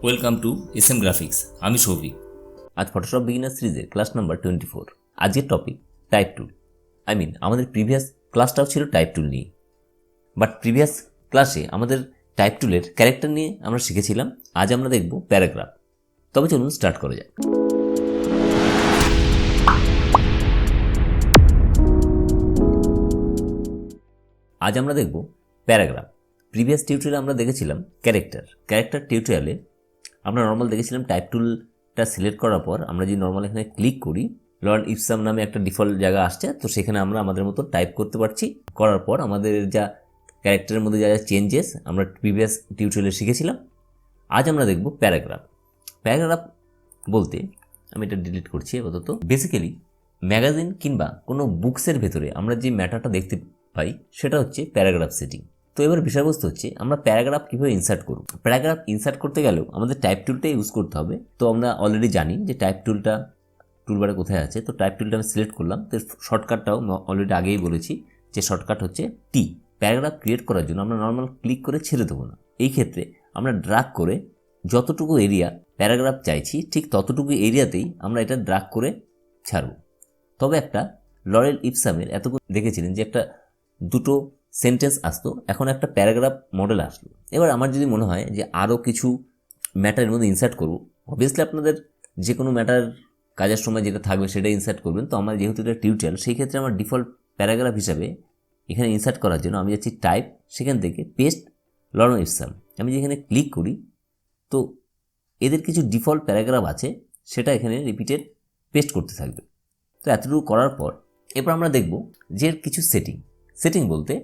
Welcome to SM graphics. আমি সৌভিক। আজ Photoshop beginner সিরিজের ক্লাস নাম্বার 24। আজকের টপিক টাইপ টুল। আমাদের প্রিভিয়াস ক্লাসটাও ছিল টাইপ টুল নিয়ে, বাট প্রিভিয়াস ক্লাসে আমাদের টাইপ টুলের ক্যারেক্টার নিয়ে আমরা শিখেছিলাম। আজ আমরা দেখব প্যারাগ্রাফ। তবে চলুন স্টার্ট করা যাক। আজ আমরা দেখব প্যারাগ্রাফ। প্রিভিয়াস টিউটোরিয়ালে আমরা দেখেছিলাম ক্যারেক্টার টিউটোরিয়ালে আমরা নর্মাল দেখেছিলাম টাইপ টুলটা সিলেক্ট করার পর আমরা যদি নর্মাল এখানে ক্লিক করি, লর্ন ইপসাম নামে একটা ডিফল্ট জায়গা আসছে, তো সেখানে আমরা আমাদের মতো টাইপ করতে পারছি। করার পর আমাদের যা ক্যারেক্টারের মধ্যে যা চেঞ্জেস আমরা প্রিভিয়াস টিউটোরিয়ালে শিখেছিলাম। আজ আমরা দেখব প্যারাগ্রাফ বলতে, আমি এটা ডিলিট করছি আপাতত। বেসিক্যালি ম্যাগাজিন কিংবা কোনো বুকসের ভেতরে আমরা যে ম্যাটারটা দেখতে পাই সেটা হচ্ছে প্যারাগ্রাফ সেটিং। তো এবার বিষয়বস্তু হচ্ছে আমরা প্যারাগ্রাফ কীভাবে ইনসার্ট করব। প্যারাগ্রাফ ইনসার্ট করতে গেলেও আমাদের টাইপ টুলটা ইউজ করতে হবে। তো আমরা অলরেডি জানি যে টাইপ টুলটা টুলবারে কোথায় আছে। তো টাইপ টুলটা আমি সিলেক্ট করলাম। তো শর্টকাটটাও অলরেডি আগেই বলেছি যে শর্টকাট হচ্ছে টি। প্যারাগ্রাফ ক্রিয়েট করার জন্য আমরা নর্মাল ক্লিক করে ছেড়ে দেবো না। এই ক্ষেত্রে আমরা ড্রাগ করে যতটুকু এরিয়া প্যারাগ্রাফ চাইছি ঠিক ততটুকু এরিয়াতেই আমরা এটা ড্রাগ করে ছাড়ব। তবে একটা লরেল ইপসামের এতক্ষণ দেখেছিলেন যে একটা দুটো সেন্টেন্স আসতো, এখন একটা প্যারাগ্রাফ মডেল আসলো। এবার আমার যদি মনে হয় যে আরও কিছু ম্যাটারের মধ্যে ইনসার্ট করব, অবভিয়াসলি আপনাদের যে কোনো ম্যাটার কাজের সময় যেটা থাকবে সেটা ইনসার্ট করবেন। তো আমার যেহেতু এটা টিউটোরিয়াল, সেই ক্ষেত্রে আমার ডিফল্ট প্যারাগ্রাফ হিসাবে এখানে ইনসার্ট করার জন্য আমি যাচ্ছি টাইপ, সেখান থেকে পেস্ট লরেল ইপসাম। আমি যেখানে ক্লিক করি তো এদের কিছু ডিফল্ট প্যারাগ্রাফ আছে, সেটা এখানে রিপিটেড পেস্ট করতে থাকবে। তো এতটুকু করার পর এরপর আমরা দেখব যে কিছু সেটিং বলতে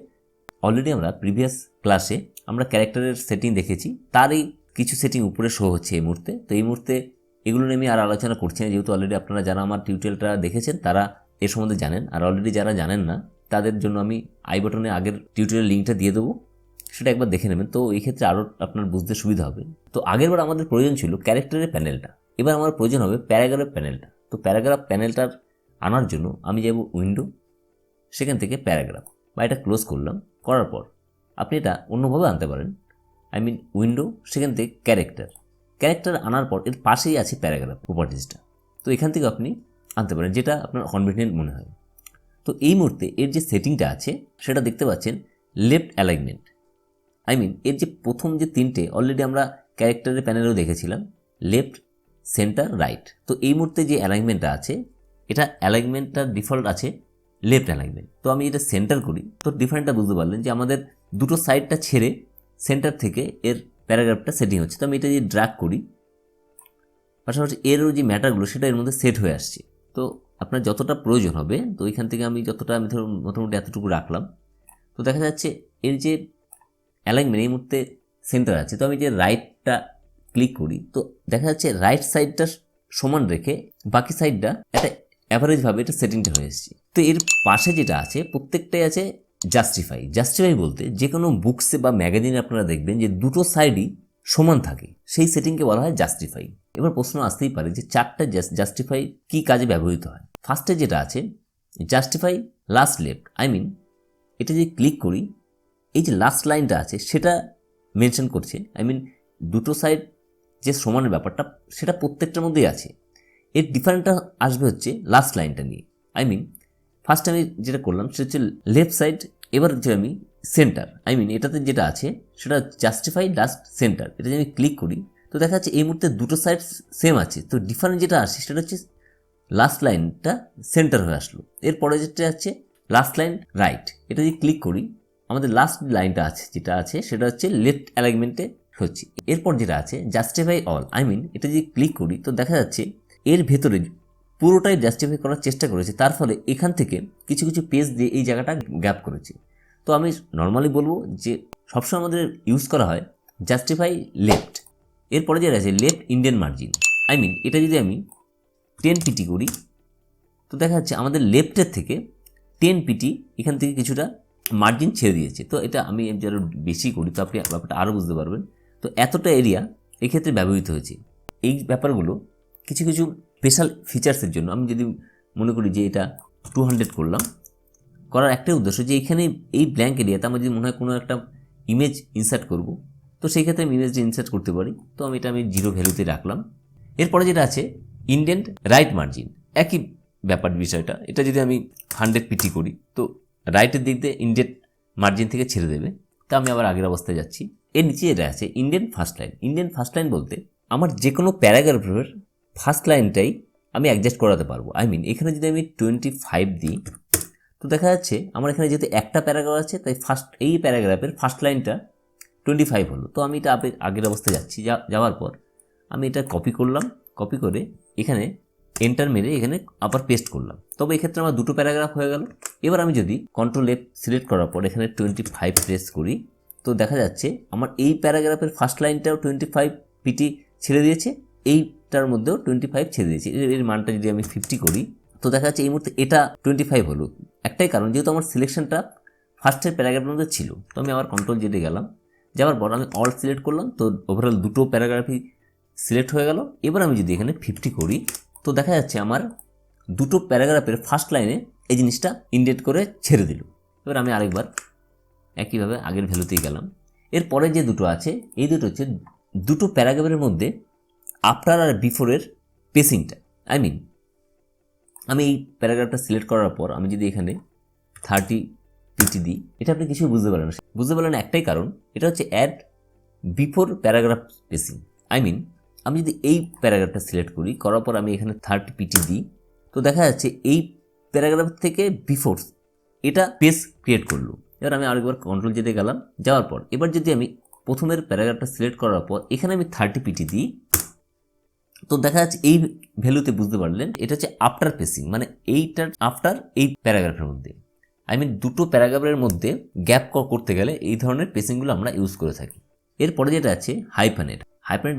অলরেডি আমরা প্রিভিয়াস ক্লাসে আমরা ক্যারেক্টারের সেটিং দেখেছি, তারই কিছু সেটিং উপরে শো হচ্ছে এই মুহূর্তে। তো এই মুহূর্তে এগুলো নিয়ে আমি আর আলোচনা করছি না, যেহেতু অলরেডি আপনারা যারা আমার টিউটোরিয়ালটা দেখেছেন তারা এর সম্বন্ধে জানেন। আর অলরেডি যারা জানেন না তাদের জন্য আমি আই বাটনে আগের টিউটোরিয়াল লিঙ্কটা দিয়ে দেবো, সেটা একবার দেখে নেবেন। তো এই ক্ষেত্রে আরও আপনার বুঝতে সুবিধা হবে। তো আগেরবার আমাদের প্রয়োজন ছিল ক্যারেক্টারের প্যানেলটা, এবার আমার প্রয়োজন হবে প্যারাগ্রাফ প্যানেলটা। তো প্যারাগ্রাফ প্যানেলটার আনার জন্য আমি যাব উইন্ডো, সেখান থেকে প্যারাগ্রাফ, বা এটা ক্লোজ করলাম। করার পর আপনি এটা অন্যভাবে আনতে পারেন। উইন্ডো, সেখান থেকে ক্যারেক্টার আনার পর এর পাশেই আছে প্যারাগ্রাফ প্রপার্টিজটা। তো এখান থেকে আপনি আনতে পারেন যেটা আপনার কনভিনিয়েন্ট মনে হয়। তো এই মুহূর্তে এর যে সেটিংটা আছে সেটা দেখতে পাচ্ছেন লেফট অ্যালাইনমেন্ট। এর যে প্রথম যে তিনটে অলরেডি আমরা ক্যারেক্টারের প্যানেলেও দেখেছিলাম, লেফট, সেন্টার, রাইট। তো এই মুহূর্তে যে অ্যালাইনমেন্টটা আছে, এটা অ্যালাইনমেন্টটার ডিফল্ট আছে লেফট অ্যালাইনমেন্ট। তো আমি এটা সেন্টার করি, তো ডিফারেন্টটা বুঝতে পারলেন যে আমাদের দুটো সাইডটা ছেড়ে সেন্টার থেকে এর প্যারাগ্রাফটা সেটিং হচ্ছে। তো আমি এটা যদি ড্র্যাগ করি, পাশাপাশি এরও যে ম্যাটারগুলো সেটা এর মধ্যে সেট হয়ে আসছে। তো আপনার যতটা প্রয়োজন হবে, তো এখান থেকে আমি ধরুন মোটামুটি এতটুকু রাখলাম। তো দেখা যাচ্ছে এর যে অ্যালাইনমেন্ট এই মুহূর্তে সেন্টার আছে। তো আমি যে রাইটটা ক্লিক করি, তো দেখা যাচ্ছে রাইট সাইডটা সমান রেখে বাকি সাইডটা একটা অ্যাভারেজভাবে এটা সেটিংটা হয়ে এসেছে। তো এর পাশে যেটা আছে প্রত্যেকটাই আছে জাস্টিফাই বলতে যে কোনো বুকসে বা ম্যাগাজিনে আপনারা দেখবেন যে দুটো সাইডই সমান থাকে, সেই সেটিংকে বলা হয় জাস্টিফাই। এবার প্রশ্ন আসতেই পারে যে চারটা জাস্টিফাই কী কাজে ব্যবহৃত হয়। ফার্স্টে যেটা আছে জাস্টিফাই লাস্ট লেফট, এটা যদি ক্লিক করি, এই যে লাস্ট লাইনটা আছে সেটা মেনশন করছে। দুটো সাইড যে সমানের ব্যাপারটা সেটা প্রত্যেকটার মধ্যেই আছে। এর ডিফারেন্টটা আসবে হচ্ছে লাস্ট লাইনটা নিয়ে। ফার্স্ট আমি যেটা করলাম সেটা হচ্ছে লেফট সাইড, এবার হচ্ছে আমি সেন্টার। এটাতে যেটা আছে সেটা জাস্টিফাই লাস্ট সেন্টার। এটা যদি আমি ক্লিক করি তো দেখা যাচ্ছে এই মুহূর্তে দুটো সাইড সেম আছে। তো ডিফারেন্ট যেটা আসছে সেটা হচ্ছে লাস্ট লাইনটা সেন্টার হয়ে আসলো। এরপরে যেটা আছে লাস্ট লাইন রাইট, এটা যদি ক্লিক করি আমাদের লাস্ট লাইনটা আছে যেটা আছে সেটা হচ্ছে লেফট অ্যালাইনমেন্টে হচ্ছে। এরপর যেটা আছে জাস্টিফাই অল, এটা যদি ক্লিক করি তো দেখা যাচ্ছে এর ভেতরে পুরোটাই জাস্টিফাই করার চেষ্টা করেছে, তার ফলে এখান থেকে কিছু কিছু পেজ দিয়ে এই জায়গাটা গ্যাপ করেছে। তো আমি নর্মালি বলবো যে সবসময় আমাদের ইউজ করা হয় জাস্টিফাই লেফট। এরপরে যেটা আছে লেফট ইন্ডিয়ান মার্জিন, এটা যদি আমি 10 পিটি করি তো দেখা যাচ্ছে আমাদের লেফটের থেকে 10 পিটি এখান থেকে কিছুটা মার্জিন ছেড়ে দিয়েছে। তো এটা আমি যারা বেশি করি তো আপনি ব্যাপারটা আরও বুঝতে পারবেন। তো এতটা এরিয়া এক্ষেত্রে ব্যবহৃত হয়েছে। এই ব্যাপারগুলো কিছু কিছু স্পেশাল ফিচার্সের জন্য আমি যদি মনে করি যে এটা 200 করলাম, করার একটাই উদ্দেশ্য যে এখানে এই ব্ল্যাঙ্ক এরিয়াতে আমার যদি মনে হয় কোনো একটা ইমেজ ইনসার্ট করব, তো তো সেই ক্ষেত্রে আমি ইমেজটি ইনসার্ট করতে পারি। তো আমি 0 ভ্যালুতে রাখলাম। এরপরে যেটা আছে ইন্ডেন্ট রাইট মার্জিন, একই ব্যাপার বিষয়টা। এটা যদি আমি 100 পিটি করি তো রাইটের দিক দিয়ে ইন্ডেন্ট মার্জিন থেকে ছেড়ে দেবে। তো আমি আবার আগের অবস্থায় যাচ্ছি। এর নিচে এটা আছে indent first line. Indent first line বলতে আমার যে কোনো প্যারাগ্রাফের ফার্স্ট লাইনটাই আমি অ্যাডজাস্ট করাতে পারবো। এখানে যদি আমি 25 দিই তো দেখা যাচ্ছে আমার এখানে যেহেতু একটা প্যারাগ্রাফ আছে তাই এই প্যারাগ্রাফের ফার্স্ট লাইনটা 25 হলো। তো আমি এটা আগের অবস্থায় যাচ্ছি। যাওয়ার পর আমি এটা কপি করলাম, কপি করে এখানে এন্টার মেরে এখানে আবার পেস্ট করলাম। তবে এক্ষেত্রে আমার দুটো প্যারাগ্রাফ হয়ে গেল। এবার আমি যদি কন্ট্রোল F সিলেক্ট করার পর এখানে 25 প্রেস করি তো দেখা যাচ্ছে আমার এই প্যারাগ্রাফের ফার্স্ট লাইনটাও 25 পিটি ছেড়ে দিয়েছে, এইটার মধ্যেও 25 ছেড়ে দিয়েছে। এর মানটা যদি আমি 50 করি তো দেখা যাচ্ছে এই মুহূর্তে এটা 25 হলো। একটাই কারণ, যেহেতু আমার সিলেকশনটা ফার্স্টের প্যারাগ্রাফের মধ্যে ছিল। তো আমি আবার কন্ট্রোল জেডে গেলাম, যাওয়ার পর আমি অল সিলেক্ট করলাম। তো ওভারঅল দুটো প্যারাগ্রাফই সিলেক্ট হয়ে গেল। এবার আমি যদি এখানে 50 করি তো দেখা যাচ্ছে আমার দুটো প্যারাগ্রাফের ফার্স্ট লাইনে এই জিনিসটা ইন্ডেন্ট করে ছেড়ে দিল। এবার আমি আরেকবার একইভাবে আগের ভ্যালুতেই গেলাম। এরপরে যে দুটো আছে এই দুটো হচ্ছে দুটো প্যারাগ্রাফের মধ্যে আফটার আর বিফোরের পেসিংটা। আমি এই প্যারাগ্রাফটা সিলেক্ট করার পর আমি যদি এখানে 30 পিটি দিই, এটা আপনি কিছুই বুঝতে পারলেন না। একটাই কারণ, এটা হচ্ছে অ্যাড বিফোর প্যারাগ্রাফ পেসিং। আমি যদি এই প্যারাগ্রাফটা সিলেক্ট করার পর আমি এখানে 30 পিটি দিই তো দেখা যাচ্ছে এই প্যারাগ্রাফ থেকে বিফোর এটা পেজ ক্রিয়েট করলো। এবার আমি আরেকবার কন্ট্রোল জেডে গেলাম, যাওয়ার পর এবার যদি আমি প্রথমের প্যারাগ্রাফটা সিলেক্ট করার পর এখানে আমি 30 পিটি দিই তো দেখা যাচ্ছে এই ভ্যালুতে বুঝতে পারলেন এটা হচ্ছে আফটার পেসিং, মানে এইটার আফটার এই প্যারাগ্রাফের মধ্যে। দুটো প্যারাগ্রাফের মধ্যে গ্যাপ করতে গেলে এই ধরনের পেসিংগুলো আমরা ইউজ করে থাকি। এরপরে যেটা আছে হাইফানেট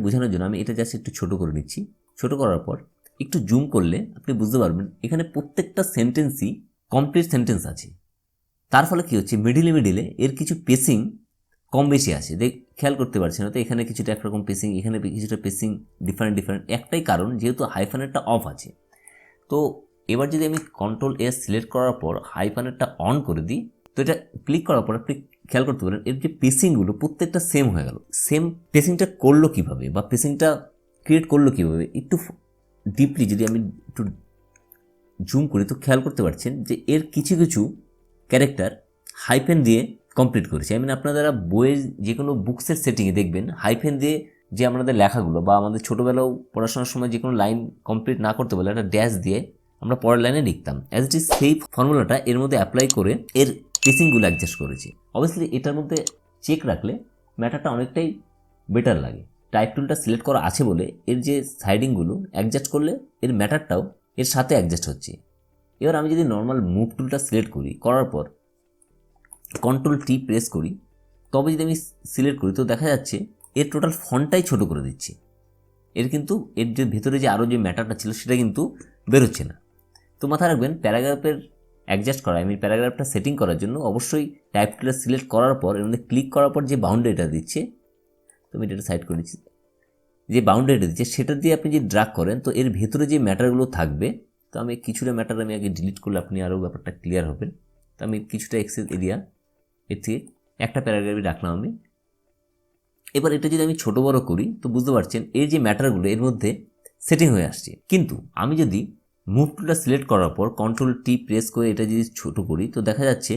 বোঝানোর জন্য আমি এটা জাস্ট একটু ছোট করে নিচ্ছি। ছোট করার পর একটু জুম করলে আপনি বুঝতে পারবেন এখানে প্রত্যেকটা সেন্টেন্সই কমপ্লিট সেন্টেন্স আছে। তার ফলে কি হচ্ছে মিডিলে এর কিছু পেসিং কম বেশি আছে, খেয়াল করতে পারছি না। তো এখানে কিছুটা একরকম পেসিং, এখানে কিছুটা পেসিং ডিফারেন্ট। একটাই কারণ, যেহেতু হাইফানেটটা অফ আছে। তো এবার যদি আমি কন্ট্রোল S সিলেক্ট করার পর হাইফানেটটা অন করে দিই তো এটা ক্লিক করার পর আপনি খেয়াল করতে পারেন এর যে পেসিংগুলো প্রত্যেকটা সেম হয়ে গেল। সেম পেসিংটা করলো কীভাবে বা পেসিংটা ক্রিয়েট করলো কীভাবে, একটু ডিপলি যদি আমি একটু জুম করি তো খেয়াল করতে পারছেন যে এর কিছু কিছু ক্যারেক্টার হাইফেন দিয়ে কমপ্লিট করেছে। আপনারা বইয়ের যে কোনো বুকসের সেটিংয়ে দেখবেন হাইফেন দিয়ে যে আমাদের লেখাগুলো বা আমাদের ছোটোবেলাও পড়াশোনার সময় যে কোনো লাইন কমপ্লিট না করতে পারলে একটা ড্যাশ দিয়ে আমরা পরের লাইনে লিখতাম। অ্যাজ ইট ইজ সেই ফর্মুলাটা এর মধ্যে অ্যাপ্লাই করে এর পেসিংগুলো অ্যাডজাস্ট করেছি। অবভিয়াসলি এটার মধ্যে চেক রাখলে ম্যাটারটা অনেকটাই বেটার লাগে। টাইপ টুলটা সিলেক্ট করা আছে বলে এর যে সাইডিংগুলো অ্যাডজাস্ট করলে এর ম্যাটারটাও এর সাথে অ্যাডজাস্ট হচ্ছে। এবার আমি যদি নর্মাল মুভ টুলটা সিলেক্ট করার পর কন্ট্রোল T প্রেস করি, তবে যদি আমি সিলেক্ট করি তো দেখা যাচ্ছে এর টোটাল ফন্টটাই ছোট করে দিচ্ছি। এর যে ভেতরে যে আরও যে ম্যাটারটা ছিল সেটা কিন্তু বেরোচ্ছে না। তো মাথায় রাখবেন প্যারাগ্রাফের অ্যাডজাস্ট করা, প্যারাগ্রাফটা সেটিং করার জন্য অবশ্যই টাইপ টুলটা সিলেক্ট করার পর এর মধ্যে ক্লিক করার পর যে বাউন্ডারিটা দিচ্ছে, তো আমি এটা সাইড করে নিচ্ছি, যে বাউন্ডারিটা দিচ্ছে সেটা দিয়ে আপনি যদি ড্রাগ করেন তো এর ভেতরে যে ম্যাটারগুলো থাকবে, তো আমি কিছুটা ম্যাটার আমি আগে ডিলিট করলে আপনি আরও ব্যাপারটা ক্লিয়ার হবেন। তো আমি কিছুটা এক্সেস এরিয়া এর থেকে একটা প্যারাগ্রাফই রাখলাম আমি। এবার এটা যদি আমি ছোটো বড়ো করি তো বুঝতে পারছেন এর যে ম্যাটারগুলো এর মধ্যে সেটিং হয়ে আসছে। কিন্তু আমি যদি মুভ টুলটা সিলেক্ট করার পর কন্ট্রোল T প্রেস করে এটা যদি ছোটো করি তো দেখা যাচ্ছে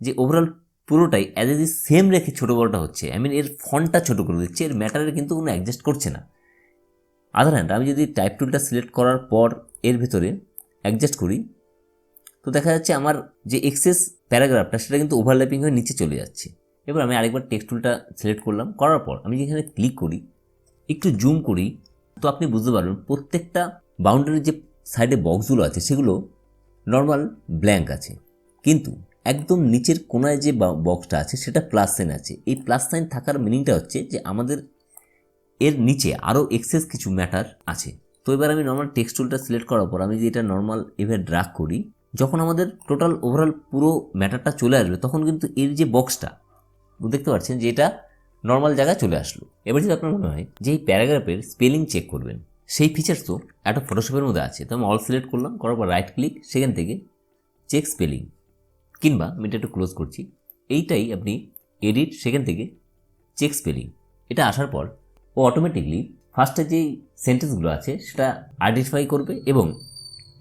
যে ওভারঅল পুরোটাই অ্যাজ এ সেম রেখে ছোটো বড়োটা হচ্ছে। এর ফন্টটা ছোটো করে দিচ্ছে, এর ম্যাটারের কিন্তু কোনো অ্যাডজাস্ট করছে না। আদার হ্যান্ড আমি যদি টাইপ টুলটা সিলেক্ট করার পর এর ভেতরে অ্যাডজাস্ট করি তো দেখা যাচ্ছে আমার যে এক্সেস প্যারাগ্রাফটা সেটা কিন্তু ওভারল্যাপিং হয়ে নিচে চলে যাচ্ছে। এবার আমি আরেকবার টেক্সট টুলটা সিলেক্ট করলাম, করার পর আমি যেখানে ক্লিক করি একটু জুম করি তো আপনি বুঝতে পারবেন প্রত্যেকটা বাউন্ডারির যে সাইডে বক্সগুলো আছে সেগুলো নর্মাল ব্ল্যাঙ্ক আছে, কিন্তু একদম নিচের কোনায় যে বক্সটা আছে সেটা প্লাস সাইন আছে। এই প্লাস সাইন থাকার মিনিংটা হচ্ছে যে আমাদের এর নিচে আরও এক্সেস কিছু ম্যাটার আছে। তো এবার আমি নর্মাল টেক্সট টুলটা সিলেক্ট করার পর আমি যদি এটা নর্মাল এভাবে ড্রাগ করি, যখন আমাদের টোটাল ওভারঅল পুরো ম্যাটারটা চলে আসবে তখন কিন্তু এর যে বক্সটা দেখতে পাচ্ছেন যে এটা নর্মাল জায়গায় চলে আসলো। এবার যদি আপনার মনে হয় যে এই প্যারাগ্রাফের স্পেলিং চেক করবেন, সেই ফিচার্স তো একটা ফটোশপের মধ্যে আছে। তো আমি অল সিলেক্ট করলাম, করার পর রাইট ক্লিক, সেখান থেকে চেক স্পেলিং, কিংবা আমি এটা একটু ক্লোজ করছি, এইটাই আপনি এডিট, সেখান থেকে চেক স্পেলিং, এটা আসার পর ও অটোমেটিকলি ফার্স্টে যেই সেন্টেন্সগুলো আছে সেটা আইডেন্টিফাই করবে এবং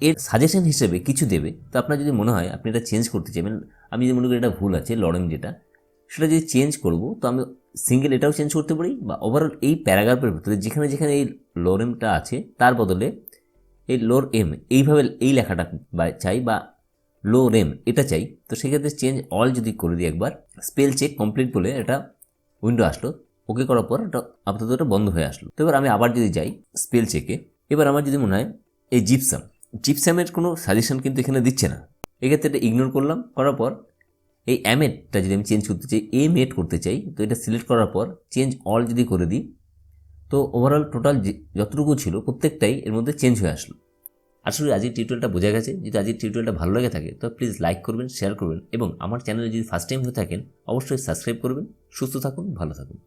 এর সাজেশন হিসেবে কিছু দেবে। তো আপনার যদি মনে হয় আপনি এটা চেঞ্জ করতে চাইবেন, আমি যদি মনে করি এটা ভুল আছে লরেম যেটা, সেটা যদি চেঞ্জ করব তো আমি সিঙ্গেল এটাও চেঞ্জ করতে পারি, বা ওভারঅল এই প্যারাগ্রাফের ভিতরে যেখানে যেখানে এই লোরেমটা আছে তার বদলে এই লোর এম এইভাবে এই লেখাটা চাই, বা লো রেম এটা চাই। তো সেক্ষেত্রে চেঞ্জ অল যদি করে দিই একবার, স্পেল চেক কমপ্লিট বলে এটা উইন্ডো আসলো। ওকে করার পর এটা আপাতত এটা বন্ধ হয়ে আসলো। তো এবার আমি আবার যদি যাই স্পেল চেকে, এবার আমার যদি মনে হয় এই জিপসামের কোনো সাজেশন কিন্তু এখানে দিচ্ছে না, এক্ষেত্রে এটা ইগনোর করলাম। করার পর এই অ্যামেটটা যদি আমি চেঞ্জ করতে চাই, এমেট করতে চাই, তো এটা সিলেক্ট করার পর চেঞ্জ অল যদি করে দিই, তো ওভারঅল টোটাল যতটুকু ছিল প্রত্যেকটাই এর মধ্যে চেঞ্জ হয়ে আসলো। আসলে আজকের টিউটোরিয়ালটা বোঝা গেছে। যদি আজকের টিউটোরিয়ালটা ভালো লাগে থাকে তো প্লিজ লাইক করবেন, শেয়ার করবেন এবং আমার চ্যানেলে যদি ফার্স্ট টাইম হয়ে থাকেন অবশ্যই সাবস্ক্রাইব করবেন। সুস্থ থাকুন, ভালো থাকুন।